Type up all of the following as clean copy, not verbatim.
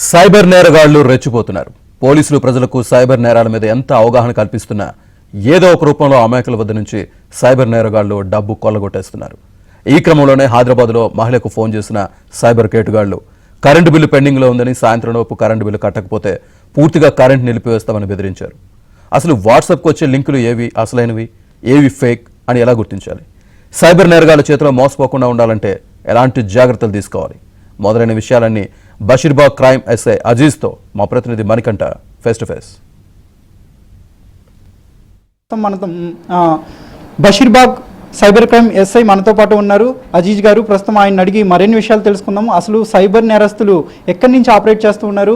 Cyber నేరగాళ్లు రెచ్చిపోతున్నారు. పోలీసులు ప్రజలకు సైబర్ నేరాల మీద ఎంత అవగాహన కల్పిస్తున్నా ఏదో ఒక రూపంలో అమాయకుల వద్ద నుంచి సైబర్ నేరగాళ్లు డబ్బు కొల్లగొట్టేస్తున్నారు. ఈ క్రమంలోనే హైదరాబాద్లో మహిళకు ఫోన్ చేసిన సైబర్ కేటుగాళ్లు కరెంటు బిల్లు పెండింగ్లో ఉందని, సాయంత్రంలోపు కరెంటు బిల్లు కట్టకపోతే పూర్తిగా కరెంట్ నిలిపివేస్తామని బెదిరించారు. అసలు వాట్సాప్కు వచ్చే లింకులు ఏవి అసలైనవి, ఏవి ఫేక్ అని ఎలా గుర్తించాలి? సైబర్ నేరగాళ్ల చేతిలో మోసపోకుండా ఉండాలంటే ఎలాంటి జాగ్రత్తలు తీసుకోవాలి? మొదలైన విషయాలన్నీ బషీర్బాగ్ క్రైమ్ ఎస్ఐ అజీజ్తో మా ప్రతినిధి మణికంఠ ఫేస్ టు ఫేస్. మనతో బషీర్బాగ్ సైబర్ క్రైమ్ ఎస్ఐ మనతో పాటు ఉన్నారు అజీజ్ గారు. ప్రస్తుతం ఆయన అడిగి మరిన్ని విషయాలు తెలుసుకుందాం. అసలు సైబర్ నేరస్తులు ఎక్కడి నుంచి ఆపరేట్ చేస్తూ ఉన్నారు,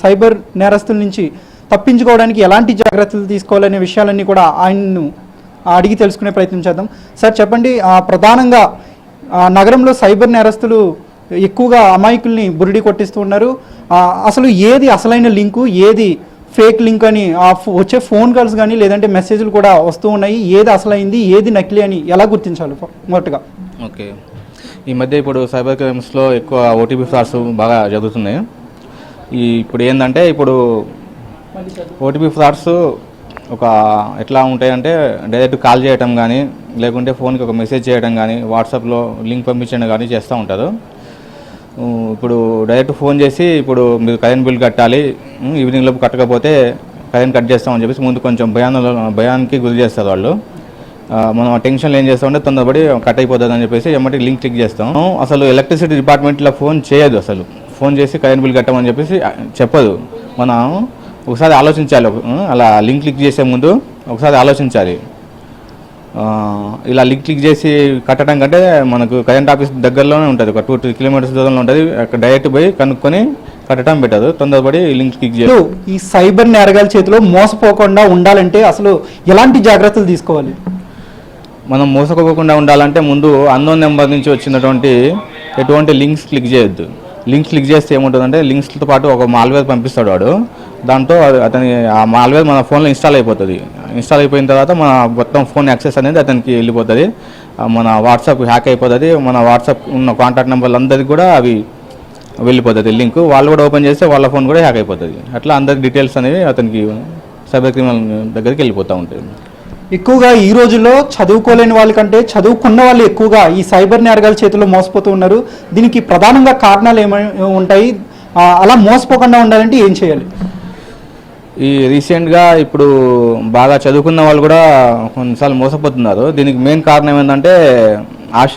సైబర్ నేరస్తుల నుంచి తప్పించుకోవడానికి ఎలాంటి జాగ్రత్తలు తీసుకోవాలనే విషయాలన్నీ కూడా ఆయన్ను అడిగి తెలుసుకునే ప్రయత్నం చేద్దాం. సార్ చెప్పండి, ప్రధానంగా నగరంలో సైబర్ నేరస్తులు ఎక్కువగా అమాయకుల్ని బురిడి కొట్టిస్తూ ఉన్నారు. అసలు ఏది అసలైన లింకు, ఏది ఫేక్ లింక్ అని వచ్చే ఫోన్ కాల్స్ కానీ లేదంటే మెసేజ్లు కూడా వస్తూ ఉన్నాయి. ఏది అసలైంది, ఏది నకిలీ అని ఎలా గుర్తించాలి మొదటగా? ఓకే, ఈ మధ్య ఇప్పుడు సైబర్ క్రైమ్స్లో ఎక్కువ ఓటీపీ ఫ్రాడ్స్ బాగా జరుగుతున్నాయి. ఇప్పుడు ఏంటంటే ఓటీపీ ఫ్రాడ్స్ ఎట్లా ఉంటాయంటే డైరెక్ట్ కాల్ చేయడం కానీ, లేకుంటే ఫోన్కి ఒక మెసేజ్ చేయడం కానీ, వాట్సాప్లో లింక్ పంపించడం కానీ చేస్తూ ఉంటారు. ఇప్పుడు డైరెక్ట్ ఫోన్ చేసి ఇప్పుడు మీరు కరెంట్ బిల్ కట్టాలి, ఈవినింగ్ లోపు కట్టకపోతే కరెంట్ కట్ చేస్తామని చెప్పేసి ముందు కొంచెం భయానికి గురి చేస్తారు వాళ్ళు. మనం ఆ టెన్షన్లో ఏం చేస్తామంటే తొందరపడి కట్ అయిపోతుంది అని చెప్పేసి ఎమ్మటి లింక్ క్లిక్ చేస్తాం. అసలు ఎలక్ట్రిసిటీ డిపార్ట్మెంట్లో ఫోన్ చేయదు, అసలు ఫోన్ చేసి కరెంట్ బిల్ కట్టమని చెప్పేసి చెప్పదు. మనం ఒకసారి ఆలోచించాలి, అలా లింక్ క్లిక్ చేసే ముందు ఒకసారి ఆలోచించాలి. ఇలా లింక్ క్లిక్ చేసి కట్టడం కంటే మనకు కరెంట్ ఆఫీస్ దగ్గరలోనే ఉంటుంది, ఒక 2-3 కిలోమీటర్స్ దూరంలో ఉంటుంది. అక్కడ డైరెక్ట్ పోయి కనుక్కొని కట్టడం బెటర్. తొందరపడి లింక్ క్లిక్ చేయాలి. ఈ సైబర్ నేరగాల చేతిలో మోసపోకుండా ఉండాలంటే అసలు ఎలాంటి జాగ్రత్తలు తీసుకోవాలి? మనం మోసపోకుండా ఉండాలంటే ముందు అన్నోన్ నెంబర్ నుంచి వచ్చినటువంటి ఎటువంటి లింక్స్ క్లిక్ చేయొద్దు. లింక్స్ క్లిక్ చేస్తే ఏముంటుందంటే లింక్స్తో పాటు ఒక మాల్వేర్ పంపిస్తాడు వాడు. దాంతో అతని ఆ మాల్వేర్ మన ఫోన్లో ఇన్స్టాల్ అయిపోతుంది. ఇన్స్టాల్ అయిపోయిన తర్వాత మన మొత్తం ఫోన్ యాక్సెస్ అనేది అతనికి వెళ్ళిపోతుంది. మన వాట్సాప్ హ్యాక్ అయిపోతుంది. మన వాట్సాప్ ఉన్న కాంటాక్ట్ నెంబర్లు అందరికి కూడా అవి వెళ్ళిపోతుంది లింక్. వాళ్ళు కూడా ఓపెన్ చేస్తే వాళ్ళ ఫోన్ కూడా హ్యాక్ అయిపోతుంది. అట్లా అందరి డీటెయిల్స్ అనేవి అతనికి సైబర్ క్రిమినల్ దగ్గరికి వెళ్ళిపోతూ ఉంటాయి. ఎక్కువగా ఈ రోజుల్లో చదువుకోలేని వాళ్ళకంటే చదువుకున్న వాళ్ళు ఎక్కువగా ఈ సైబర్ నేరగాల చేతిలో మోసపోతూ ఉన్నారు. దీనికి ప్రధానంగా కారణాలు ఏమైనా ఉంటాయి? అలా మోసపోకుండా ఉండాలంటే ఏం చేయాలి? ఈ రీసెంట్గా ఇప్పుడు బాగా చదువుకున్న వాళ్ళు కూడా కొన్నిసార్లు మోసపోతున్నారు. దీనికి మెయిన్ కారణం ఏంటంటే ఆశ.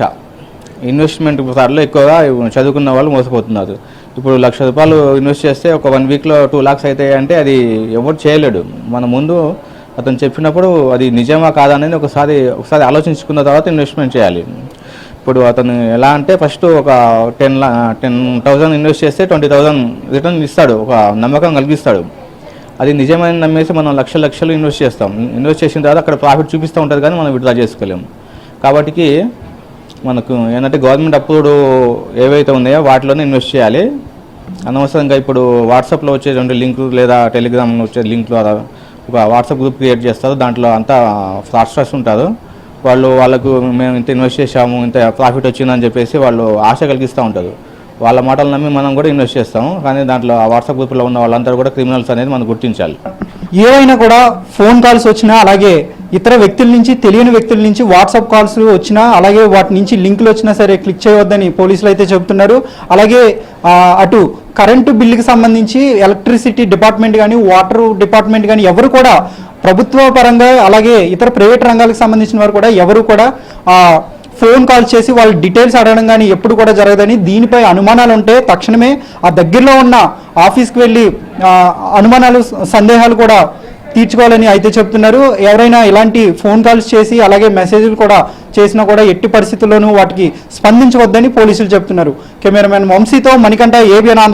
ఇన్వెస్ట్మెంట్ సార్లు ఎక్కువగా చదువుకున్న వాళ్ళు మోసపోతున్నారు. ఇప్పుడు ₹1,00,000 ఇన్వెస్ట్ చేస్తే ఒక 1 వీక్లో 2 lakhs అవుతాయి అంటే అది ఎవరు చేయలేడు. మన ముందు అతను చెప్పినప్పుడు అది నిజమా కాదా అనేది ఒకసారి ఆలోచించుకున్న తర్వాత ఇన్వెస్ట్మెంట్ చేయాలి. ఇప్పుడు అతను ఎలా అంటే ఫస్ట్ ఒక 10,000 ఇన్వెస్ట్ చేస్తే 20,000 రిటర్న్ ఇస్తాడు, ఒక నమ్మకం కలిగిస్తాడు. అది నిజమైన నమ్మేసి మనం లక్షలు ఇన్వెస్ట్ చేస్తాం. ఇన్వెస్ట్ చేసిన తర్వాత అక్కడ ప్రాఫిట్ చూపిస్తూ ఉంటుంది కానీ మనం విత్డ్రా చేసుకోలేము. కాబట్టి మనకు ఏంటంటే గవర్నమెంట్ అప్రూవ్డ్ ఏవైతే ఉన్నాయో వాటిలోనే ఇన్వెస్ట్ చేయాలి. అనవసరంగా ఇప్పుడు వాట్సాప్లో వచ్చే 2 లింకులు లేదా టెలిగ్రామ్లో వచ్చే లింకులు ఒక వాట్సాప్ గ్రూప్ క్రియేట్ చేస్తారు. దాంట్లో అంతా ఫ్రాడ్స్టర్స్ ఉంటారు. వాళ్ళకు మేము ఇంత ఇన్వెస్ట్ చేసాము, ఇంత ప్రాఫిట్ వచ్చిందని చెప్పేసి వాళ్ళు ఆశ కలిగిస్తూ ఉంటారు. వాళ్ళ మాటలు నమ్మి మనం కూడా ఇన్వెస్ట్ చేస్తాము. కానీ దాంట్లో ఆ వాట్సాప్ గ్రూప్లో ఉన్న వాళ్ళందరూ కూడా క్రిమినల్స్ అనేది మనం గుర్తించాలి. ఏవైనా కూడా ఫోన్ కాల్స్ వచ్చినా, అలాగే ఇతర వ్యక్తుల నుంచి, తెలియని వ్యక్తుల నుంచి వాట్సాప్ కాల్స్ వచ్చినా, అలాగే వాటి నుంచి లింకులు వచ్చినా సరే క్లిక్ చేయవద్దని పోలీసులు అయితే చెబుతున్నారు. అలాగే అటు కరెంటు బిల్లుకి సంబంధించి ఎలక్ట్రిసిటీ డిపార్ట్మెంట్ కానీ, వాటర్ డిపార్ట్మెంట్ కానీ ఎవరు కూడా ప్రభుత్వ పరంగా, అలాగే ఇతర ప్రైవేట్ రంగాలకు సంబంధించిన వారు కూడా ఎవరు కూడా ఫోన్ కాల్ చేసి వాళ్ళ డీటెయిల్స్ అడగడం కానీ ఎప్పుడు కూడా జరగదని, దీనిపై అనుమానాలు ఉంటే తక్షణమే ఆ దగ్గరలో ఉన్న ఆఫీస్కి వెళ్ళి అనుమానాలు, సందేహాలు కూడా తీర్చుకోవాలని అయితే చెప్తున్నారు. ఎవరైనా ఇలాంటి ఫోన్ కాల్స్ చేసి అలాగే మెసేజ్లు కూడా చేసినా కూడా ఎట్టి పరిస్థితుల్లోనూ వాటికి స్పందించవద్దని పోలీసులు చెప్తున్నారు. కెమెరామెన్ వంశీతో మణికంఠ, ఏబిఎన్.